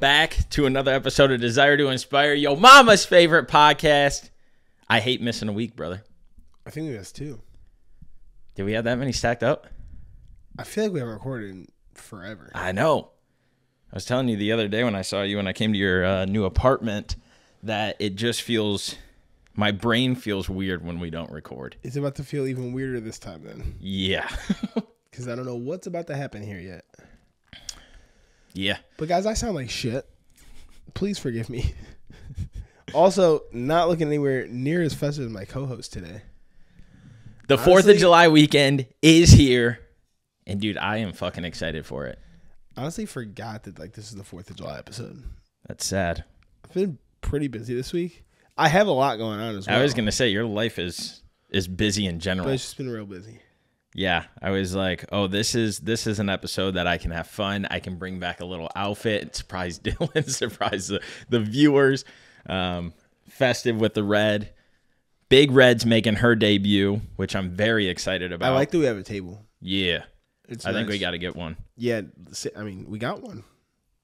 back to another episode of Desire to Inspire, yo mama's favorite podcast. I hate missing a week, brother. I think we missed 2. Did we have that many stacked up? I feel like we haven't recorded in forever. I know. I was telling you the other day when I saw you and I came to your new apartment that it just feels, my brain feels weird when we don't record. It's about to feel even weirder this time then. Yeah. Because I don't know what's about to happen here yet. Yeah. But guys, I sound like shit. Please forgive me. Also, not looking anywhere near as festive as my co-host today. The 4th of July weekend is here. And dude, I am fucking excited for it. Honestly forgot that this is the 4th of July episode. That's sad. I've been pretty busy this week. I have a lot going on as well. I was going to say, your life is busy in general. But it's just been real busy. Yeah, I was like, oh, this is an episode that I can have fun. I can bring back a little outfit and surprise Dylan, surprise the viewers. Festive with the red. Big Red's making her debut, which I'm very excited about. I like that we have a table. Yeah. It's I think nice. we got to get one. Yeah, I mean, we got one.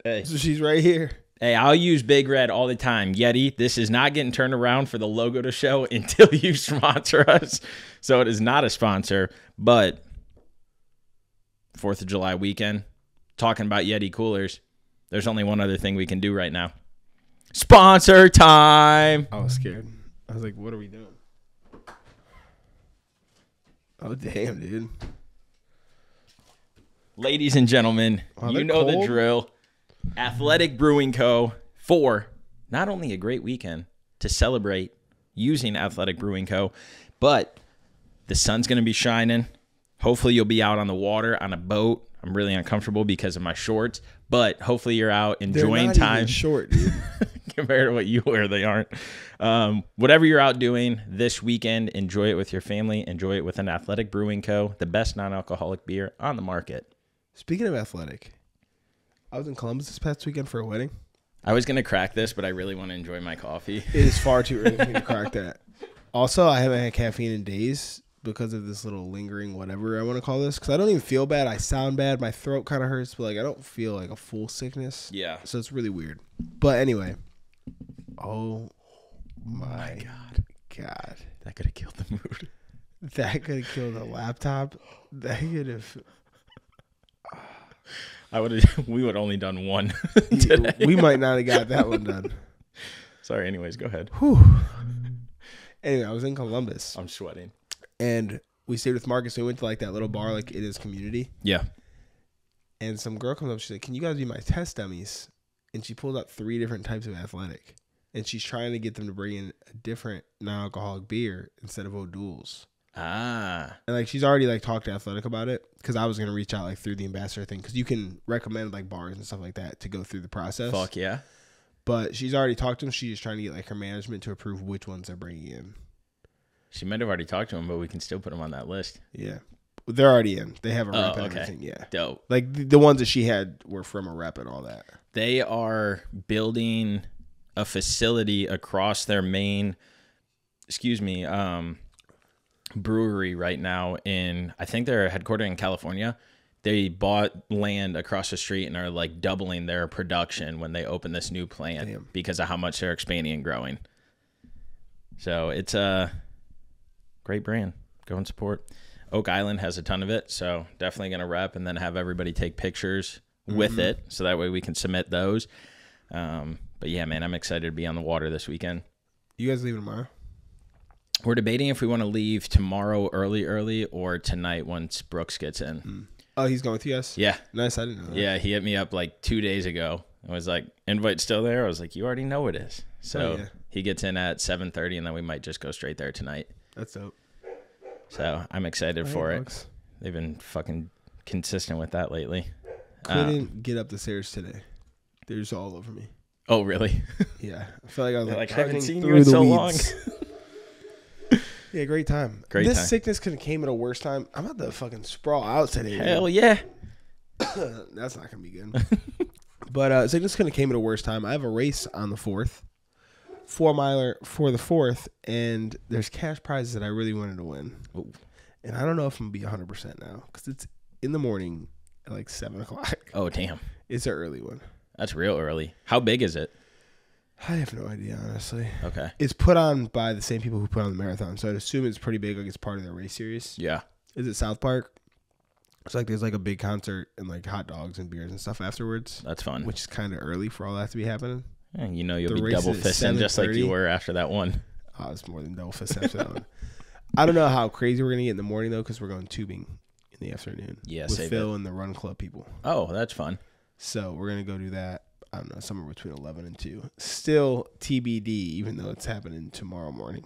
Hey. So she's right here. Hey, I'll use Big Red all the time. Yeti, this is not getting turned around for the logo to show until you sponsor us. So it is not a sponsor, but 4th of July weekend, talking about Yeti coolers, there's only one other thing we can do right now. Sponsor time. I was scared. I was like, what are we doing? Oh, damn, dude. Ladies and gentlemen, you know the drill. Athletic Brewing Co. for not only a great weekend to celebrate using Athletic Brewing Co., but the sun's going to be shining. Hopefully you'll be out on the water on a boat. I'm really uncomfortable because of my shorts, but hopefully you're out enjoying They're not time. even short, dude. Compared to what you wear, they aren't. Whatever you're out doing this weekend, enjoy it with your family. Enjoy it with an Athletic Brewing Co., the best non-alcoholic beer on the market. Speaking of athletic, I was in Columbus this past weekend for a wedding. I was going to crack this, but I really want to enjoy my coffee. It is far too early for me to crack that. Also, I haven't had caffeine in days because of this little lingering whatever I want to call this. Because I don't even feel bad. I sound bad. My throat kind of hurts, but I don't feel like a full sickness. Yeah. So it's really weird. But anyway. Oh my God. That could have killed the mood. That could have killed a laptop. That could have... We would only done one today. We might not have got that one done. Sorry, anyways, go ahead. Whew. Anyway, I was in Columbus. I'm sweating. And we stayed with Marcus. We went to that little bar, it is community. Yeah. And some girl comes up. She's like, can you guys be my test dummies? And she pulled out 3 different types of athletic. And she's trying to get them to bring in a different non-alcoholic beer instead of O'Doul's. Ah. And she's already talked to Athletic about it because I was going to reach out through the ambassador thing because you can recommend bars and stuff like that to go through the process. Fuck yeah. But she's already talked to them. She's just trying to get her management to approve which ones they're bringing in. She might have already talked to him, but we can still put them on that list. Yeah. They're already in. They have a rep and everything. Yeah. Dope. The ones that she had were from a rep and all that. They are building a facility across their main, brewery right now I think they're headquartered in California. They bought land across the street and are doubling their production when they open this new plant because of how much they're expanding and growing. So it's a great brand. Go and support. Oak Island has a ton of it, so definitely going to rep and then have everybody take pictures with it so that way we can submit those. But yeah, man, I'm excited to be on the water this weekend. You guys leaving tomorrow? We're debating if we want to leave tomorrow early or tonight once Brooks gets in. Oh, he's going with you guys? Yeah. Nice. I didn't know that. Yeah, he hit me up 2 days ago. I was like, invite still there? I was like, you already know it is. So he gets in at 7:30 and then we might just go straight there tonight. That's dope. So I'm excited for it. They've been fucking consistent with that lately. Couldn't get up the stairs today. They're just all over me. Oh, really? Yeah. I feel like I was I haven't seen you through in the so weeds. long. Yeah, great time. This sickness could have came at a worse time. I'm about to fucking sprawl out today. Hell yeah. That's not going to be good. But sickness could have came at a worse time. I have a race on the 4th. 4-miler for the 4th. And there's cash prizes that I really wanted to win. Ooh. And I don't know if I'm going to be 100% now. Because it's in the morning at 7 o'clock. Oh, damn. It's an early one. That's real early. How big is it? I have no idea, honestly. Okay. It's put on by the same people who put on the marathon, so I'd assume it's pretty big, like it's part of their race series. Yeah. Is it South Park? It's like there's like a big concert and like hot dogs and beers and stuff afterwards. That's fun. Which is kind of early for all that to be happening. And you know you'll be double fisting just like you were after that one. Oh, it's more than double fisting after that one. I don't know how crazy we're gonna get in the morning though, because we're going tubing in the afternoon. Yeah, with Phil and the Run Club people. Oh, that's fun. So we're gonna go do that. I don't know, somewhere between 11 and 2. Still TBD, even though it's happening tomorrow morning.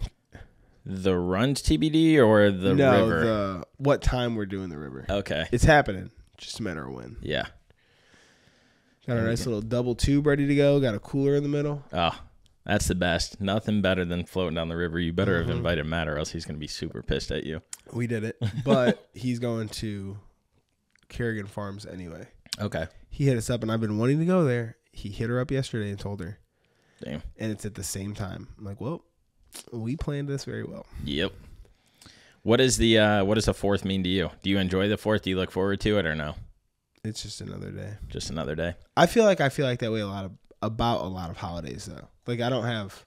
The run's TBD or the river? No, what time we're doing the river. Okay. It's happening. Just a matter of when. Yeah. Got a nice little double tube ready to go. Got a cooler in the middle. Oh, that's the best. Nothing better than floating down the river. You better have invited Matt or else he's going to be super pissed at you. We did it. But he's going to Kerrigan Farms anyway. Okay. He hit us up, and I've been wanting to go there. He hit her up yesterday and told her. Damn. And it's at the same time. I'm like, well, we planned this very well. Yep. What does the 4th mean to you? Do you enjoy the 4th? Do you look forward to it or no? It's just another day. Just another day. I feel like that way about a lot of holidays though. Like I don't have.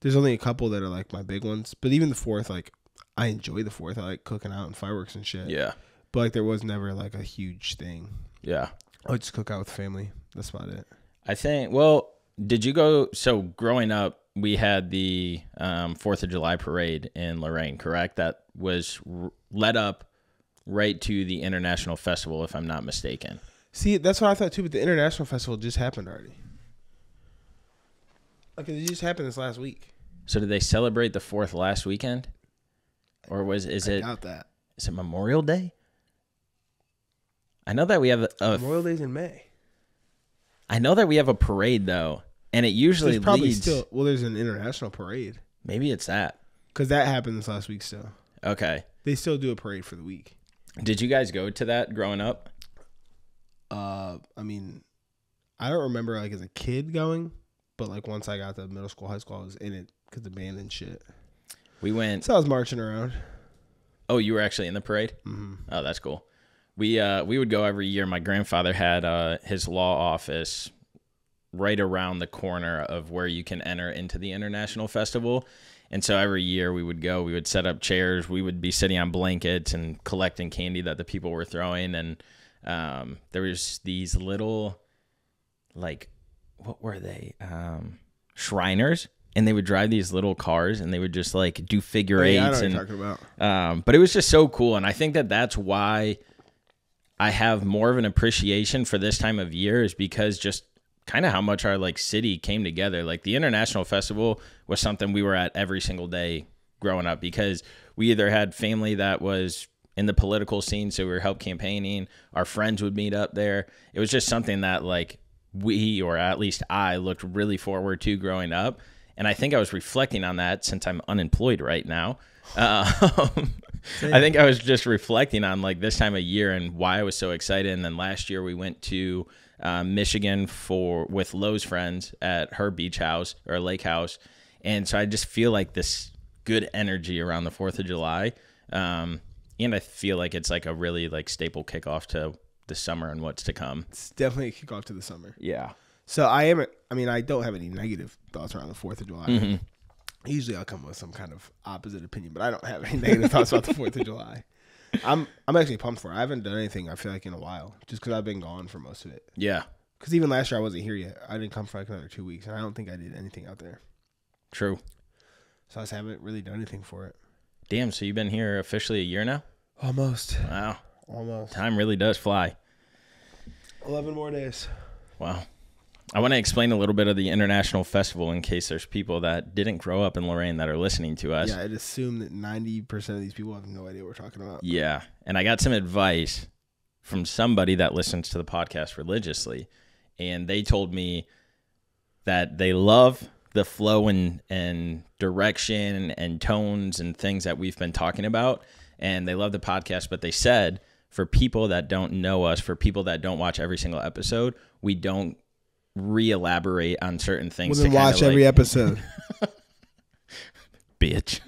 There's only a couple that are like my big ones, but even the 4th, like I enjoy the 4th. I like cooking out and fireworks and shit. Yeah. But like there was never like a huge thing. Yeah. I would just cook out with family. That's about it. I think. Well, did you go? So growing up, we had the 4th of July parade in Lorain, correct? That was led up right to the International Festival, if I'm not mistaken. See, that's what I thought too, but the International Festival just happened already. Like it just happened this last week. So did they celebrate the 4th last weekend? Or I doubt that. Is it Memorial Day? I know that we have Memorial Day's in May. I know that we have a parade though, and it usually there's probably leads. There's an international parade. Maybe it's that. Because that happened this last week still. Okay. They still do a parade for the week. Did you guys go to that growing up? I mean, I don't remember like as a kid going, but like once I got to middle school, high school, I was in it because the band and shit. We went. So I was marching around. Oh, you were actually in the parade? Mm-hmm. Oh, that's cool. We would go every year. My grandfather had his law office right around the corner of where you can enter into the International Festival. And so every year we would go, we would set up chairs, we would be sitting on blankets and collecting candy that the people were throwing. And there was these little, like, what were they? Shriners. And they would drive these little cars and they would just like do figure eights. I know what you're talking about. But it was just so cool. And I think that that's why I have more of an appreciation for this time of year is because just kind of how much our like city came together. Like the International Festival was something we were at every single day growing up because we either had family that was in the political scene, so we were help campaigning. Our friends would meet up there. It was just something that like we, or at least I, looked really forward to growing up. And I think I was reflecting on that since I'm unemployed right now. I think I was just reflecting on like this time of year and why I was so excited. And then last year we went to Michigan with Lowe's friends at her beach house or lake house. And so I just feel like this good energy around the 4th of July. And I feel like it's like a really like staple kickoff to the summer and what's to come. It's definitely a kickoff to the summer. Yeah. So I don't have any negative thoughts around the 4th of July. Mm-hmm. Usually I'll come with some kind of opposite opinion, but I don't have any negative thoughts about the 4th of July. I'm actually pumped for it. I haven't done anything, I feel like, in a while, just because I've been gone for most of it. Yeah. Because even last year I wasn't here yet. I didn't come for like another 2 weeks, and I don't think I did anything out there. True. So I just haven't really done anything for it. Damn, so you've been here officially a year now? Almost. Wow. Almost. Time really does fly. 11 more days. Wow. I want to explain a little bit of the International Festival in case there's people that didn't grow up in Lorain that are listening to us. Yeah, I'd assume that 90% of these people have no idea what we're talking about. Yeah, and I got some advice from somebody that listens to the podcast religiously, and they told me that they love the flow and direction and tones and things that we've been talking about, and they love the podcast, but they said for people that don't know us, for people that don't watch every single episode, we don't re-elaborate on certain things. Well, then watch every episode. Bitch.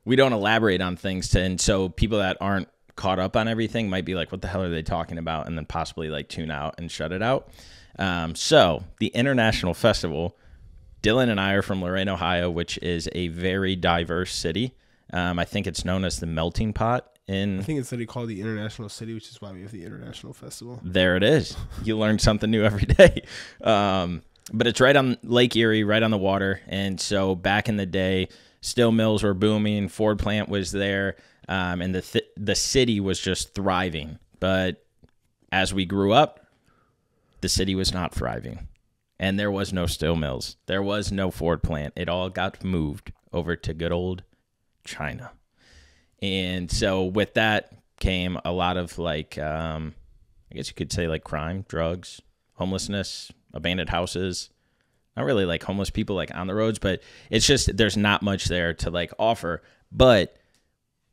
We don't elaborate on things, and so people that aren't caught up on everything might be like, what the hell are they talking about? And then possibly like tune out and shut it out. So the International Festival, Dylan and I are from Lorain, Ohio, which is a very diverse city. I think it's known as the melting pot. I think it's literally called the International City, which is why we have the International Festival. There it is. You learn something new every day. But it's right on Lake Erie, right on the water. And so back in the day, steel mills were booming. Ford plant was there. And the city was just thriving. But as we grew up, the city was not thriving. And there was no steel mills. There was no Ford plant. It all got moved over to good old China. And so with that came a lot of like, I guess you could say like crime, drugs, homelessness, abandoned houses. Not really like homeless people like on the roads, but it's just there's not much there to like offer. But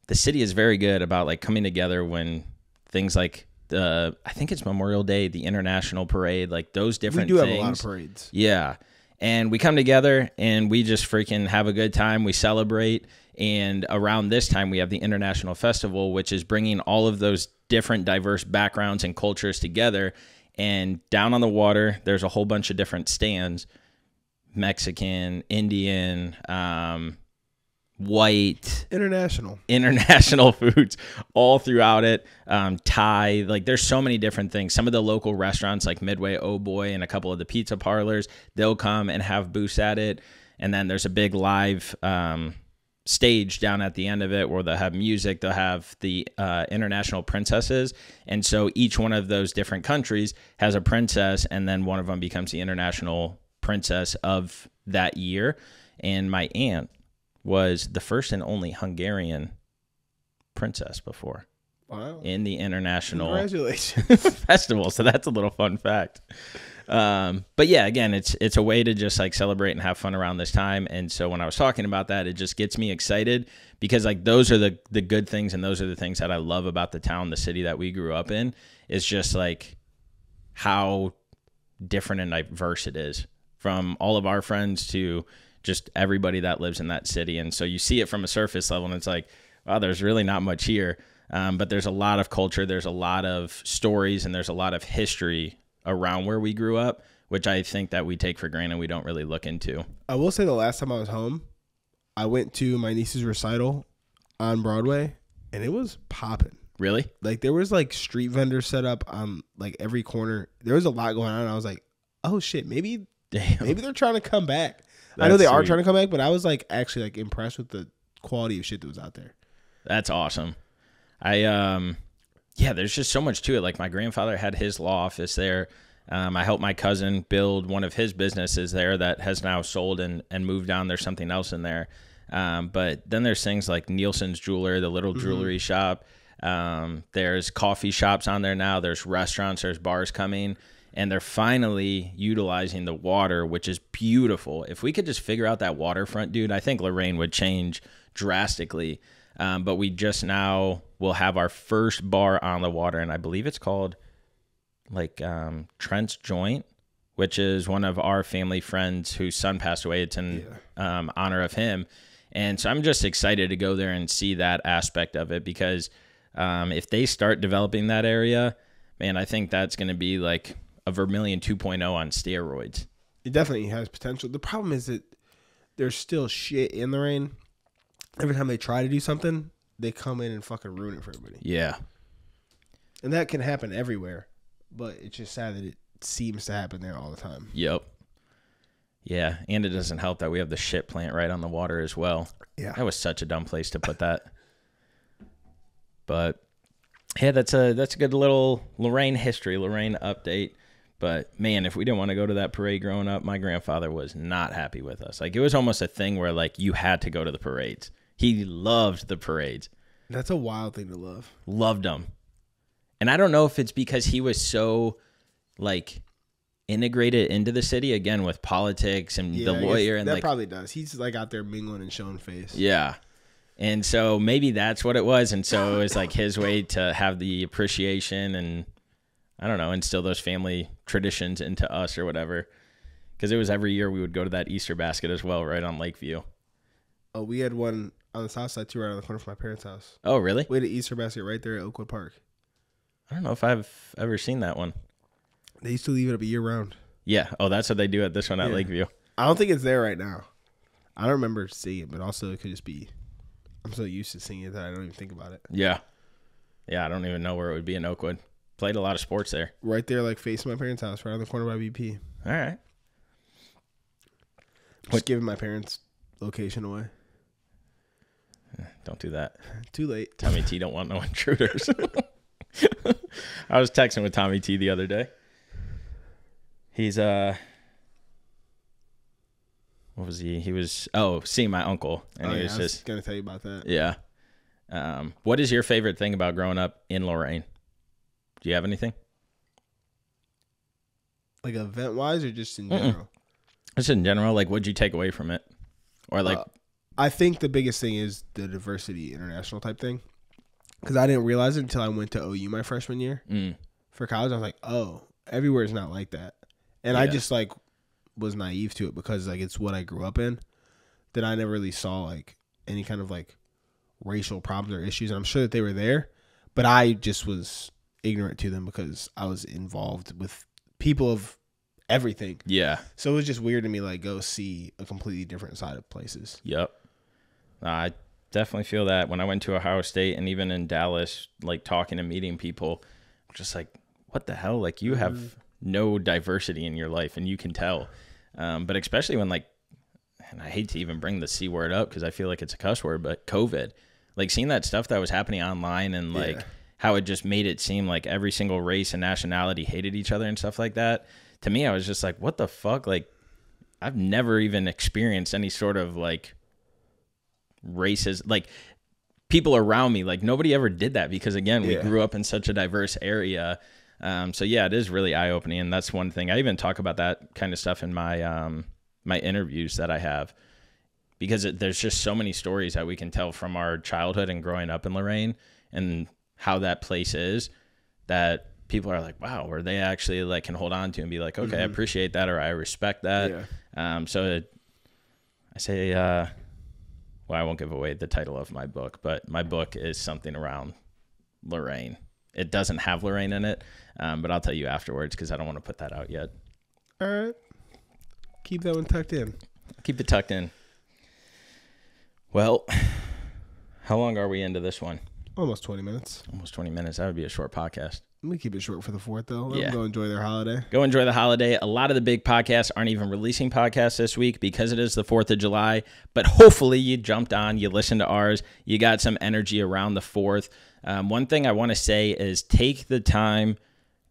the city is very good about like coming together when things like I think it's Memorial Day, the International Parade, like those different things. We do have a lot of parades. Yeah. And we come together and we just freaking have a good time. We celebrate. And around this time, we have the International Festival, which is bringing all of those different diverse backgrounds and cultures together. And down on the water, there's a whole bunch of different stands, Mexican, Indian, white, international foods all throughout it. Thai, like there's so many different things. Some of the local restaurants like Midway, Oh Boy, and a couple of the pizza parlors, they'll come and have booths at it. And then there's a big live stage down at the end of it where they'll have music. They'll have the international princesses. And so each one of those different countries has a princess, and then one of them becomes the international princess of that year. And my aunt was the first and only Hungarian princess before. Wow. In the international Congratulations. festival. So that's a little fun fact. But yeah, again, it's a way to just like celebrate and have fun around this time. And so when I was talking about that, it just gets me excited because like those are the good things, and those are the things that I love about the town, the city that we grew up in, is just like how different and diverse it is from all of our friends to just everybody that lives in that city. And so you see it from a surface level and it's like, wow, there's really not much here. But there's a lot of culture, there's a lot of stories, and there's a lot of history around where we grew up, which I think that we take for granted. We don't really look into. I will say the last time I was home, I went to my niece's recital on Broadway, and it was popping. Really? Like there was like street vendors set up on like every corner. There was a lot going on. And I was like, oh shit, maybe they're trying to come back. I know they are trying to come back, but I was like actually like impressed with the quality of shit that was out there. That's awesome. Yeah, there's just so much to it. Like my grandfather had his law office there. I helped my cousin build one of his businesses there that has now sold and moved on. There's something else in there. But then there's things like Nielsen's Jeweler, the little jewelry shop. There's coffee shops on there now. There's restaurants, there's bars coming. And they're finally utilizing the water, which is beautiful. If we could just figure out that waterfront, dude, I think Lorain would change drastically. But we just now will have our first bar on the water, and I believe it's called like Trent's Joint, which is one of our family friends whose son passed away. It's in honor of him. And so I'm just excited to go there and see that aspect of it because if they start developing that area, man, I think that's going to be like a Vermilion 2.0 on steroids. It definitely has potential. The problem is that there's still shit in the rain. Every time they try to do something, they come in and fucking ruin it for everybody. Yeah. And that can happen everywhere, but it's just sad that it seems to happen there all the time. Yep. Yeah, and it doesn't help that we have the shit plant right on the water as well. Yeah. That was such a dumb place to put that. But yeah, that's a good little Lorain history, Lorain update. But man, if we didn't want to go to that parade growing up, my grandfather was not happy with us. Like it was almost a thing where like you had to go to the parades. He loved the parades. That's a wild thing to love. Loved them. And I don't know if it's because he was so like integrated into the city again with politics and the lawyer and that like probably does. He's like out there mingling and showing face. Yeah. And so maybe that's what it was. And so it was like his way to have the appreciation and I don't know, instill those family traditions into us or whatever. Because it was every year we would go to that Easter basket as well, right on Lakeview. Oh, we had one on the south side too, right on the corner from my parents' house. Oh, really? We had an Easter basket right there at Oakwood Park. I don't know if I've ever seen that one. They used to leave it up a year round. Yeah. Oh, that's what they do at this one at Lakeview. I don't think it's there right now. I don't remember seeing it, but also it could just be. I'm so used to seeing it that I don't even think about it. Yeah. Yeah, I don't even know where it would be in Oakwood. Played a lot of sports there. Right there, like facing my parents' house, right on the corner by BP. All right. Just giving my parents' location away. Don't do that. Too late. Tommy T don't want no intruders. I was texting with Tommy T the other day. He's what was he? He was seeing my uncle, and he was I just gonna tell you about that. Yeah. What is your favorite thing about growing up in Lorain? Do you have anything? Like event wise, or just in general? Just in general, like what'd you take away from it, or like? I think the biggest thing is the diversity international type thing, because I didn't realize it until I went to OU my freshman year for college. I was like, oh, everywhere is not like that, and I just like was naive to it because like it's what I grew up in. That I never really saw like any kind of like racial problems or issues, and I'm sure that they were there, but I just was ignorant to them because I was involved with people of everything. Yeah. So it was just weird to me, like, go see a completely different side of places. Yep. I definitely feel that when I went to Ohio State and even in Dallas, like talking and meeting people, just like, what the hell? Like you have no diversity in your life and you can tell. But especially when like, and I hate to even bring the C word up because I feel like it's a cuss word, but COVID, like seeing that stuff that was happening online and like how it just made it seem like every single race and nationality hated each other and stuff like that. To me, I was just like, what the fuck? Like, I've never even experienced any sort of like races, like people around me. Like nobody ever did that because again, we grew up in such a diverse area. So yeah, it is really eye opening. And that's one thing I even talk about that kind of stuff in my, my interviews that I have because there's just so many stories that we can tell from our childhood and growing up in Lorain and how that place is that people are like, wow, or they actually like can hold on to and be like, okay, I appreciate that. Or I respect that. So I say, well, I won't give away the title of my book, but my book is something around Lorain. It doesn't have Lorain in it, but I'll tell you afterwards because I don't want to put that out yet. All right. Keep that one tucked in. Keep it tucked in. Well, how long are we into this one? Almost 20 minutes. Almost 20 minutes. That would be a short podcast. Let me keep it short for the 4th, though. Let them go enjoy their holiday. Go enjoy the holiday. A lot of the big podcasts aren't even releasing podcasts this week because it is the 4th of July. But hopefully you jumped on, you listened to ours, you got some energy around the 4th. One thing I want to say is take the time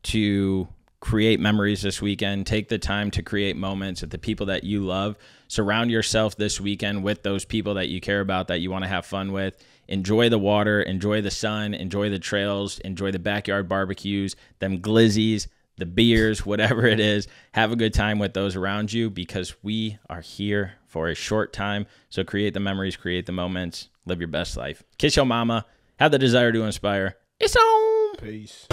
to create memories this weekend. Take the time to create moments with the people that you love. Surround yourself this weekend with those people that you care about, that you want to have fun with. Enjoy the water, enjoy the sun, enjoy the trails, enjoy the backyard barbecues, them glizzies, the beers, whatever it is. Have a good time with those around you because we are here for a short time. So create the memories, create the moments, live your best life. Kiss your mama. Have the desire to inspire. It's on. Peace.